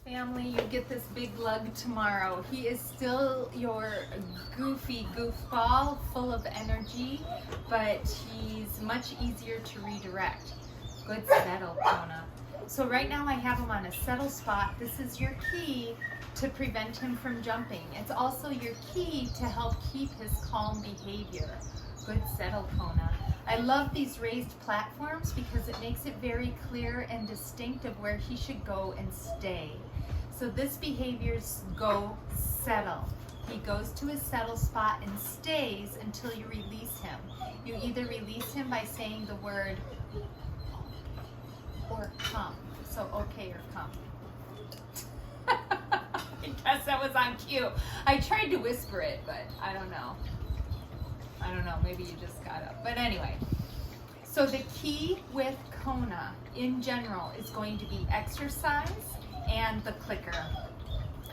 Family, you get this big lug tomorrow. He is still your goofy goofball, full of energy, but he's much easier to redirect. Good settle, Kona. So right now I have him on a settle spot. This is your key to prevent him from jumping. It's also your key to help keep his calm behavior. Good settle, Kona. I love these raised platforms because it makes it very clear and distinct of where he should go and stay. So this behavior's go settle. He goes to his settle spot and stays until you release him. You either release him by saying the word or come. So okay or come. I guess that was on cue. I tried to whisper it, but I don't know. Maybe you just got up. But anyway, so the key with Kona in general is going to be exercise and the clicker.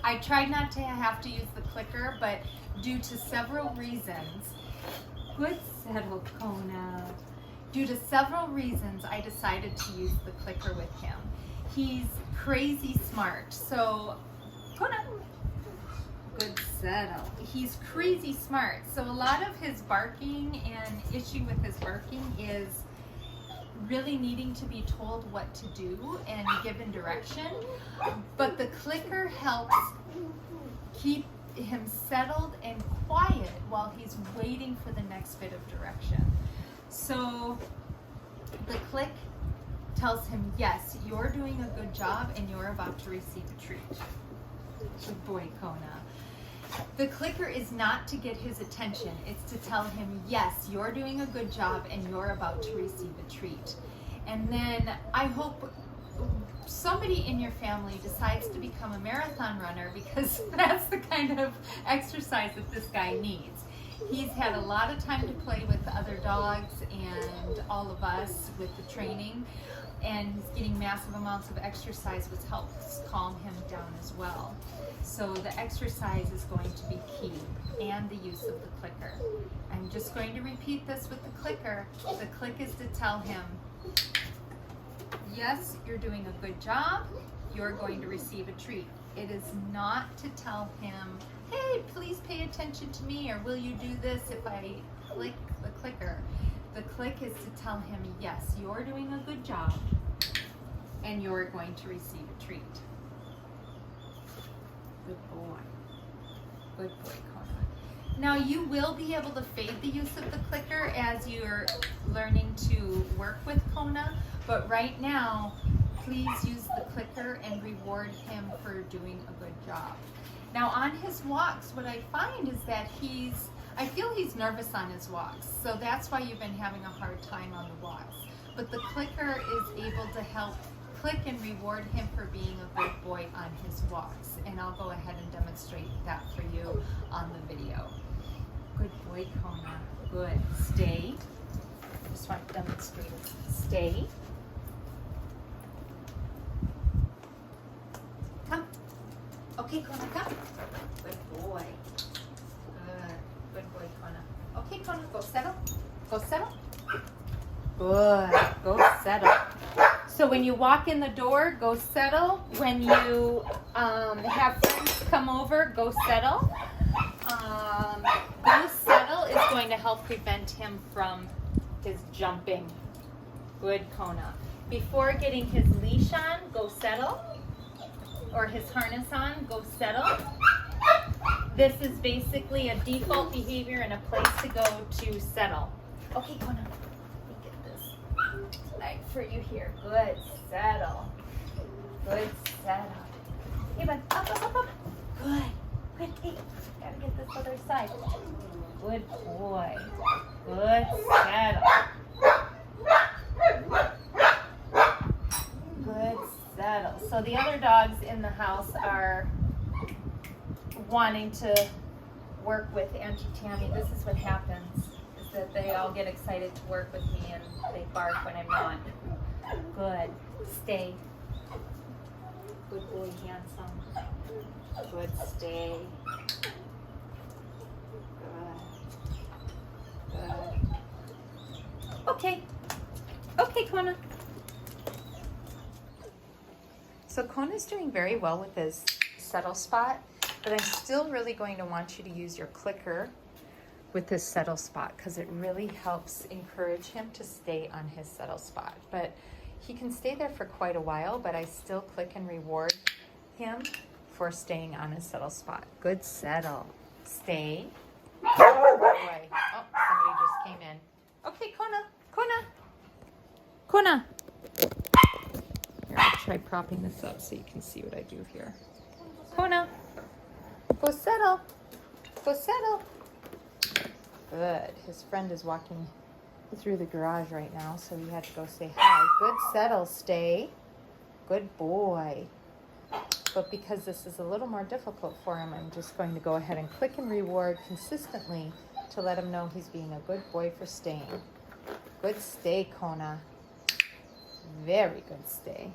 I tried not to have to use the clicker, but due to several reasons, good settle, Kona. Due to several reasons, I decided to use the clicker with him. He's crazy smart. So, Kona, good settle. He's crazy smart. So a lot of his barking and issue with his barking is really needing to be told what to do and given direction. But the clicker helps keep him settled and quiet while he's waiting for the next bit of direction. So the click tells him, yes, you're doing a good job and you're about to receive a treat. Good boy, Kona. The clicker is not to get his attention. It's to tell him, yes, you're doing a good job and you're about to receive a treat. And then I hope somebody in your family decides to become a marathon runner, because that's the kind of exercise that this guy needs. He's had a lot of time to play with the other dogs and all of us with the training, and he's getting massive amounts of exercise, which helps calm him down as well. So the exercise is going to be key, and the use of the clicker. I'm just going to repeat this with the clicker. The click is to tell him, yes, you're doing a good job, you're going to receive a treat. It is not to tell him, hey, please pay attention to me, or will you do this if I click the clicker. The click is to tell him, yes, you're doing a good job and you're going to receive a treat. Good boy. Good boy, Kona. Now you will be able to fade the use of the clicker as you're learning to work with Kona, but right now, please use the clicker and reward him for doing a good job. Now on his walks, what I find is that I feel he's nervous on his walks, so that's why you've been having a hard time on the walks. But the clicker is able to help click and reward him for being a good boy on his walks. And I'll go ahead and demonstrate that for you on the video. Good boy, Kona. Good. Stay. I just want to demonstrate it. Stay. Come. Okay, Kona, come. Good boy. Good boy, Kona. Okay, Kona, go settle. Go settle. Good. Go settle. So when you walk in the door, go settle. When you have friends come over, go settle. Go settle is going to help prevent him from his jumping. Good, Kona. Before getting his leash on, go settle. Or his harness on, go settle. This is basically a default behavior and a place to go to settle. Okay, Kona, let me get this light for you here. Good, settle. Good, settle. Hey, bud, up. Good, good. Hey, gotta get this other side. Good boy. Good, settle. Good, settle. So the other dogs in the house are wanting to work with Auntie Tammy. This is what happens, is that they all get excited to work with me and they bark when I'm not. Good. Stay. Good boy, handsome. Good. Stay. Good. Good. Okay. Okay, Kona. So Kona's doing very well with his settle spot, but I'm still really going to want you to use your clicker with this settle spot because it really helps encourage him to stay on his settle spot. But he can stay there for quite a while, but I still click and reward him for staying on his settle spot. Good settle. Stay. Good boy. Oh, somebody just came in. Okay, Kona. Kona. Kona. Here, I'll try propping this up so you can see what I do here. Kona. Go settle. Go settle. Good. His friend is walking through the garage right now, so he had to go say hi. Good settle, stay. Good boy. But because this is a little more difficult for him, I'm just going to go ahead and click and reward consistently to let him know he's being a good boy for staying. Good stay, Kona. Very good stay.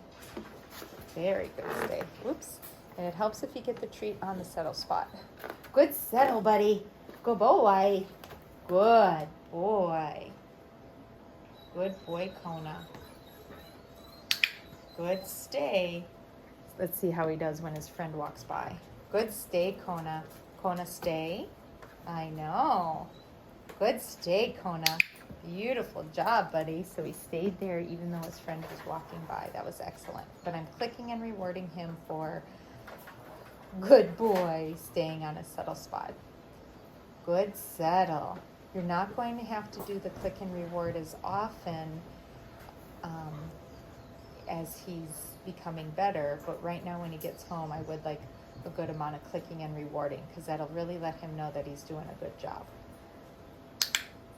Very good stay. Whoops. And it helps if you get the treat on the settle spot. Good settle, buddy. Good boy. Good boy. Good boy, Kona. Good stay. Let's see how he does when his friend walks by. Good stay, Kona. Kona, stay. I know. Good stay, Kona. Beautiful job, buddy. So he stayed there even though his friend was walking by. That was excellent. But I'm clicking and rewarding him for good boy staying on a settle spot. Good settle. You're not going to have to do the click and reward as often as he's becoming better, but right now when he gets home, I would like a good amount of clicking and rewarding because that'll really let him know that he's doing a good job.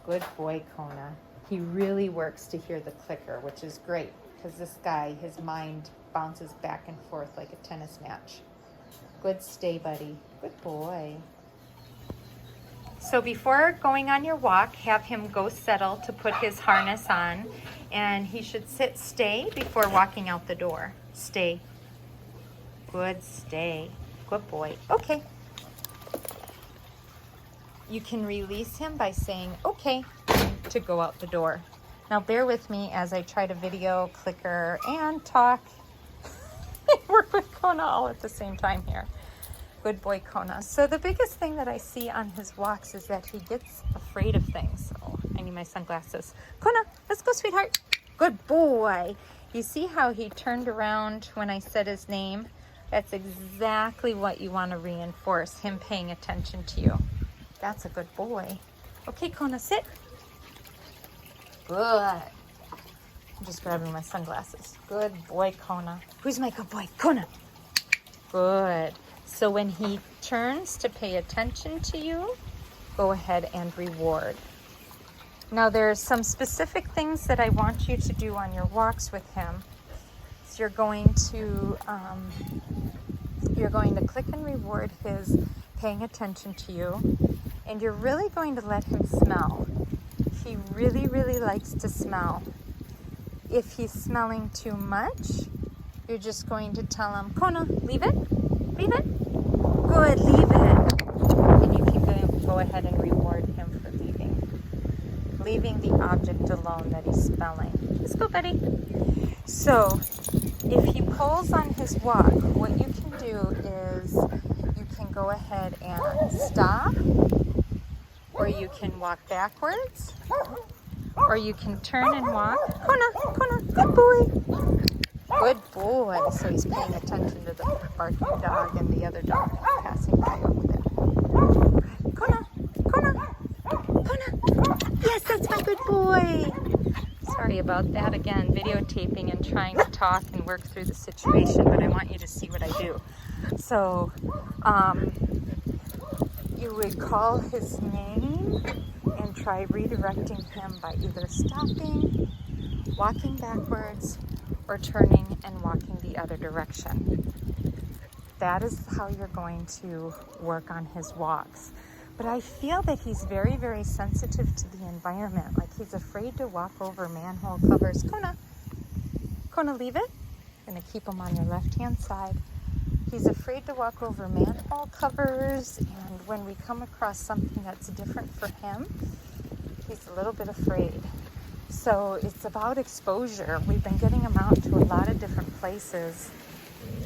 Good boy, Kona. He really works to hear the clicker, which is great because this guy, his mind bounces back and forth like a tennis match. Good stay, buddy. Good boy. So before going on your walk, have him go settle to put his harness on, and he should sit stay before walking out the door. Stay. Good stay. Good boy. Okay. You can release him by saying okay to go out the door. Now bear with me as I try to video, clicker, and talk and work with Kona all at the same time here. Good boy, Kona. So the biggest thing that I see on his walks is that he gets afraid of things. Oh, I need my sunglasses. Kona, let's go, sweetheart. Good boy. You see how he turned around when I said his name? That's exactly what you want to reinforce, him paying attention to you. That's a good boy. Okay, Kona, sit. Good. I'm just grabbing my sunglasses. Good boy, Kona. Who's my good boy? Kona. Good. So when he turns to pay attention to you, go ahead and reward. Now there's some specific things that I want you to do on your walks with him. So you're going to click and reward his paying attention to you, and you're really going to let him smell. He really, really likes to smell. If he's smelling too much, you're just going to tell him, Kona, leave it. Leave it. Good, leave it. And you can go ahead and reward him for leaving the object alone that he's smelling. Let's go, buddy. So if he pulls on his walk, what you can do is you can go ahead and stop, or you can walk backwards, or you can turn and walk. Kona, Kona, good boy. Good boy. So he's paying attention to the barking dog and the other dog passing by over there. Kona, Kona, Kona. Yes, that's my good boy. Sorry about that. Again, videotaping and trying to talk and work through the situation, but I want you to see what I do. So, you would call his name and try redirecting him by either stopping, walking backwards, or turning and walking the other direction. That is how you're going to work on his walks. But I feel that he's very, very sensitive to the environment. Like he's afraid to walk over manhole covers. Kona, Kona, leave it. I'm gonna keep him on your left-hand side. He's afraid to walk over manhole covers, and when we come across something that's different for him, he's a little bit afraid. So it's about exposure. We've been getting him out to a lot of different places,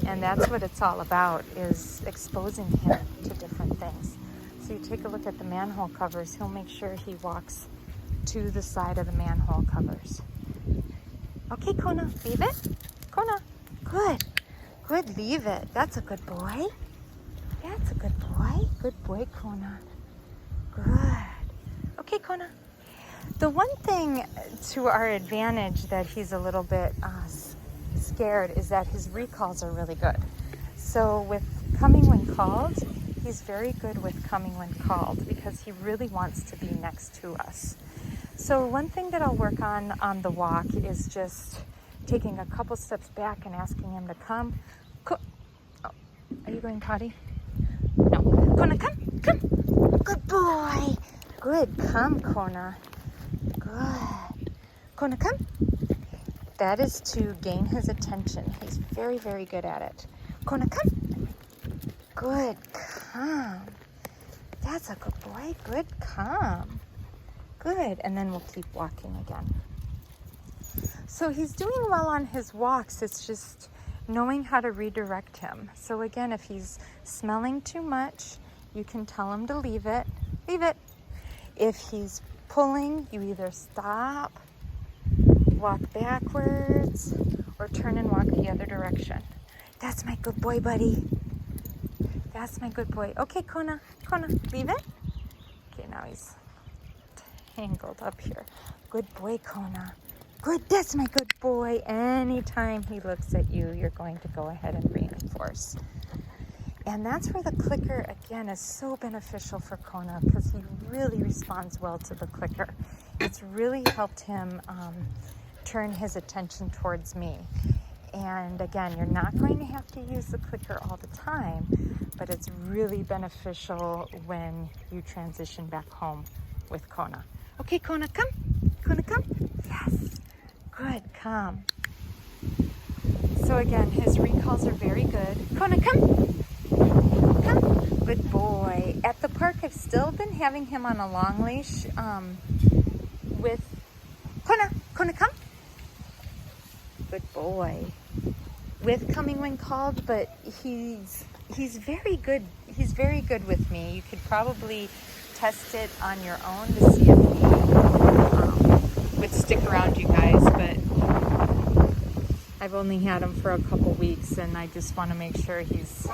And that's what it's all about, is exposing him to different things. So you take a look at the manhole covers, he'll make sure he walks to the side of the manhole covers. Okay, Kona, leave it. Kona, good. Good, leave it. That's a good boy. That's a good boy. Good boy, Kona. Good. Okay, Kona. The one thing to our advantage that he's a little bit scared is that his recalls are really good. So with coming when called, he's very good with coming when called because he really wants to be next to us. So one thing that I'll work on the walk is just taking a couple steps back and asking him to come. Oh, are you going potty? No. Kona, come. Good boy. Good. Come, Kona. Good. Kona, come. That is to gain his attention. He's very, very good at it. Kona, come. Good. Come. That's a good boy. Good. Come. Good. And then we'll keep walking again. So he's doing well on his walks. It's just knowing how to redirect him. So again, if he's smelling too much, you can tell him to leave it. Leave it. If he's pulling, you either stop, walk backwards, or turn and walk the other direction. That's my good boy, buddy. That's my good boy. Okay, Kona, leave it. Okay, now he's tangled up here. Good boy, Kona. Good, that's my good boy. Anytime he looks at you, you're going to go ahead and reinforce. And that's where the clicker, again, is so beneficial for Kona because he really responds well to the clicker. It's really helped him turn his attention towards me. And again, you're not going to have to use the clicker all the time, but it's really beneficial when you transition back home with Kona. Okay, Kona, come. Kona, come. Yes. Good, come. So again, his recalls are very good. Kona, come. Come. Good boy. At the park, I've still been having him on a long leash with Kona. Kona, come. Good boy. With coming when called, but he's very good. He's very good with me. You could probably test it on your own to see if he would stick around you guys, but I've only had him for a couple weeks and I just want to make sure he's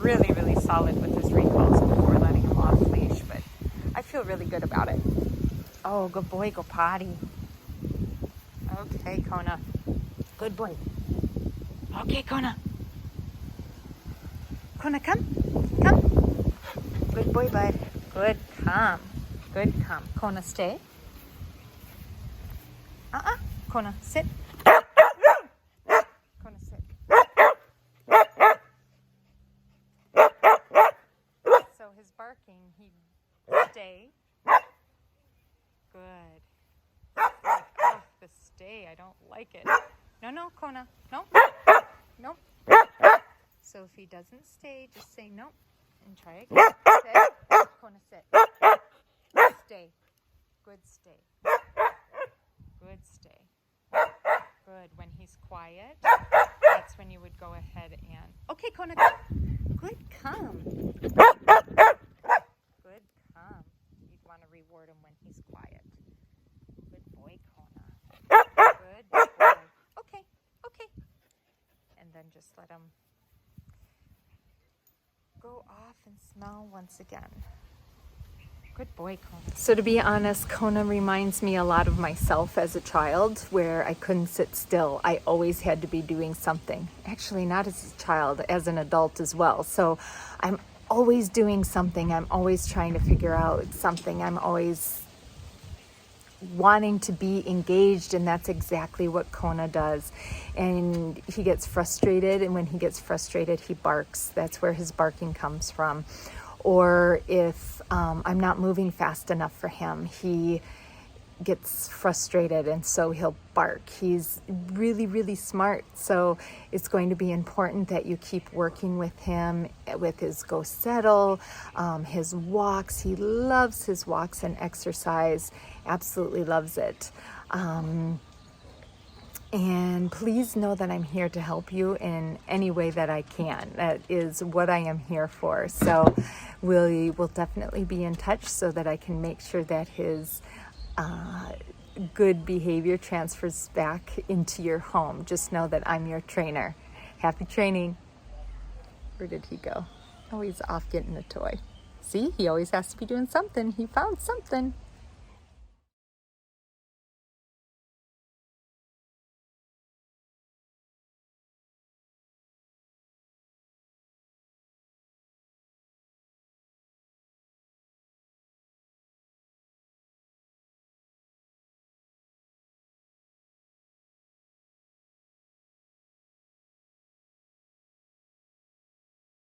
really, really solid with his recalls before letting him off leash, but I feel really good about it. Oh, good boy, go potty. Okay, Kona. Good boy. Okay, Kona. Kona, come. Come. Good boy, bud. Good, come. Good, come. Kona, stay. Kona, sit. Kona, sit. So his barking, he'd stay. Good. Oh, the stay, I don't like it. No, Kona, no. Nope. So if he doesn't stay, just say nope and try again. Sit. Kona, sit. Stay. Good stay. Good stay. Good. When he's quiet, that's when you would go ahead and... Okay, Kona, come. Good, come. Good, come. You'd want to reward him when he's quiet. Good boy, Kona. Good boy. Okay. And then just let him go off and smell once again. Good boy, Kona. So to be honest, Kona reminds me a lot of myself as a child where I couldn't sit still. I always had to be doing something. Actually, not as a child, as an adult as well. So I'm always doing something. I'm always trying to figure out something. I'm always wanting to be engaged, and that's exactly what Kona does. And he gets frustrated, and when he gets frustrated, he barks. That's where his barking comes from. Or if I'm not moving fast enough for him, he gets frustrated, and so he'll bark. He's really, really smart, so it's going to be important that you keep working with him with his go settle, his walks. He loves his walks and exercise, absolutely loves it. And please know that I'm here to help you in any way that I can. That is what I am here for. So we will definitely be in touch so that I can make sure that his good behavior transfers back into your home. Just know that I'm your trainer. Happy training. Where did he go? Oh, he's off getting a toy. See, he always has to be doing something. He found something.